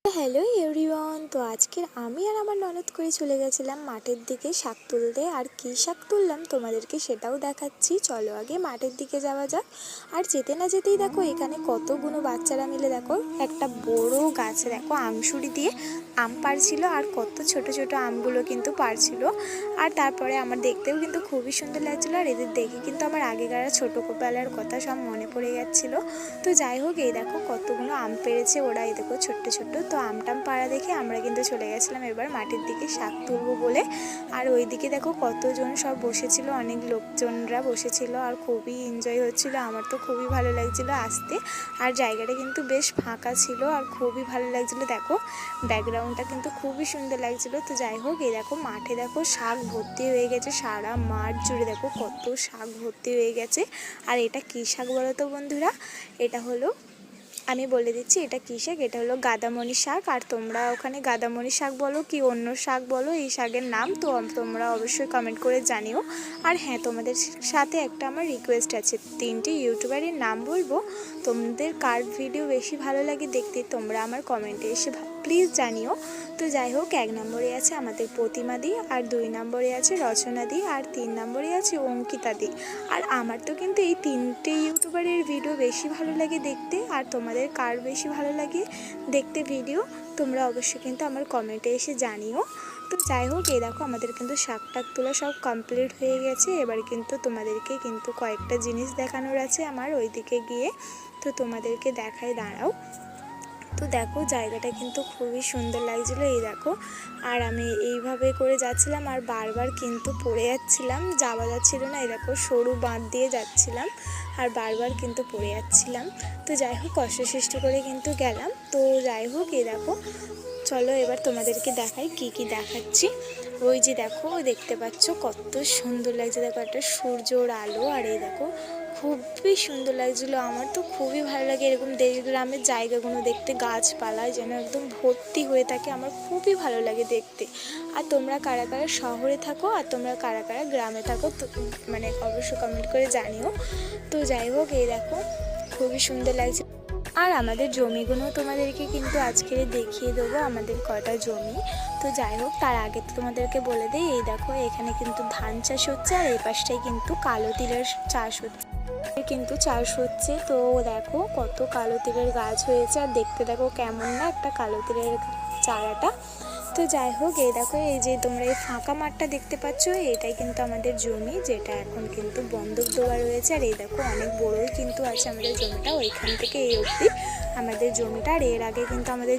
Hello everyone. তো আজকের আমি আর আমার ননদ করে চলে গেছিলাম মাঠের দিকে শাক তুলতে। আর কী শাক তুললাম তোমাদেরকে সেটাও দেখাচ্ছি। চলো আগে মাঠের দিকে যাওয়া যাক। আর যেতে না যেতেই দেখো এখানে কতগুলো বাচ্চারা মিলে দেখো একটা বড় গাছে দেখো আমসুরি দিয়ে আম পাড়ছিল, আর কত ছোট ছোট আমগুলো কিন্তু পাড়ছিল। আর তারপরে আমার দেখতেও কিন্তু খুবই সুন্দর লাগছিলো। আর এদের দেখে কিন্তু আমার আগেকার ছোটোবেলার কথা সব মনে পড়ে যাচ্ছিলো। তো যাই হোক, এই দেখো কতগুলো আম পেড়েছে ওরা, এই দেখো ছোট্ট ছোট্ট। তো আমটাম পাড়া দেখে আমরা কিন্তু চলে গেছিলাম এবার মাটির দিকে শাক তুলবো বলে। আর ওইদিকে দেখো কতজন সব বসেছিল, অনেক লোকজনরা বসেছিল আর খুবই এনজয় হচ্ছিল। আমার তো খুবই ভালো লাগছিলো আসতে। আর জায়গাটা কিন্তু বেশ ফাঁকা ছিল আর খুবই ভালো লাগছিলো। দেখো ব্যাকগ্রাউন্ডটা কিন্তু খুবই সুন্দর লাগছিলো। তো যাই হোক, এই দেখো মাঠে দেখো শাক ভর্তি হয়ে গেছে, সারা মাঠ জুড়ে দেখো কত শাক ভর্তি হয়ে গেছে। আর এটা কী শাক বলো তো বন্ধুরা? এটা হলো, আমি বলে দিচ্ছি এটা কী শাক। এটা হলো গাদামণি শাক। আর তোমরা ওখানে গাদামণি শাক বলো কি অন্য শাক বলো এই শাকের নাম, তো তোমরা অবশ্যই কমেন্ট করে জানিও। আর হ্যাঁ, তোমাদের সাথে একটা আমার রিকোয়েস্ট আছে, 3টে ইউটিউবারের নাম বলবো, তোমাদের কার ভিডিও বেশি ভালো লাগে দেখতে তোমরা আমার কমেন্টে এসে প্লিজ জানিও। তো যাই হোক, 1 নম্বরে আছে আমাদের প্রতিমা দি, আর 2 নম্বরে আছে রচনা দি, আর 3 নম্বরে আছে অঙ্কিতা দি। আর আমার তো কিন্তু এই 3টে ইউটিউবারের ভিডিও বেশি ভালো লাগে দেখতে। আর তোমাদের কার বেশি ভালো লাগে দেখতে ভিডিও তোমরা অবশ্যই কিন্তু আমার কমেন্টে এসে জানিও। তো যাই হোক, এই দেখো আমাদের কিন্তু শাক টাক তোলা সব কমপ্লিট হয়ে গেছে। এবার কিন্তু তোমাদেরকে কিন্তু কয়েকটা জিনিস দেখানোর আছে আমার ওইদিকে গিয়ে, তো তোমাদেরকে দেখাই, দাঁড়াও। তো দেখো জায়গাটা কিন্তু খুবই সুন্দর লাগছিলো, এই দেখো। আর আমি এইভাবে করে যাচ্ছিলাম আর বারবার কিন্তু পড়ে যাচ্ছিলাম, যাওয়া যাচ্ছিলো না। এই দেখো সরু বাঁধ দিয়ে যাচ্ছিলাম আর বারবার কিন্তু পড়ে যাচ্ছিলাম। তো যাই হোক, কষ্ট সৃষ্টি করে কিন্তু গেলাম। তো যাই হোক, এই দেখো চলো এবার তোমাদেরকে দেখাই কি কি দেখাচ্ছি। ওই যে দেখো দেখতে পাচ্ছ কত সুন্দর লাগছে, দেখো একটা সূর্যর আলো। আর এই দেখো খুবই সুন্দর লাগছিলো। আমার তো খুবই ভালো লাগে এরকম দেশ গ্রামের জায়গাগুলো দেখতে, গাছপালায় যেন একদম ভর্তি হয়ে থাকে, আমার খুবই ভালো লাগে দেখতে। আর তোমরা কারা কারা শহরে থাকো আর তোমরা কারা কারা গ্রামে থাকো, তো মানে অবশ্যই কমেন্ট করে জানিও। তো যাই হোক, এই দেখো খুবই সুন্দর লাগছে। আর আমাদের জমিগুলো তোমাদেরকে কিন্তু আজকে দেখিয়ে দেবো, আমাদের কটা জমি। তো যাই হোক, তার আগে তো তোমাদেরকে বলে দিই, এই দেখো এখানে কিন্তু ধান চাষ হচ্ছে আর এই পাশটায় কিন্তু কালো তিলের চাষ হচ্ছে তো দেখো কত কালো তিলের গাছ হয়েছে। আর দেখতে দেখো কেমন না একটা কালো তিলের চারাটা। তো যাই হোক, এই দেখো এই যে তোমরা এই ফাঁকা মাঠটা দেখতে পাচ্ছ, এটাই কিন্তু আমাদের জমি, যেটা এখন কিন্তু বন্ধক দেওয়া রয়েছে। আর এই দেখো অনেক বড়ই কিন্তু আছে আমাদের জমিটা, ওইখান থেকে এই অবধি আমাদের জমিটা। আর এর আগে কিন্তু আমাদের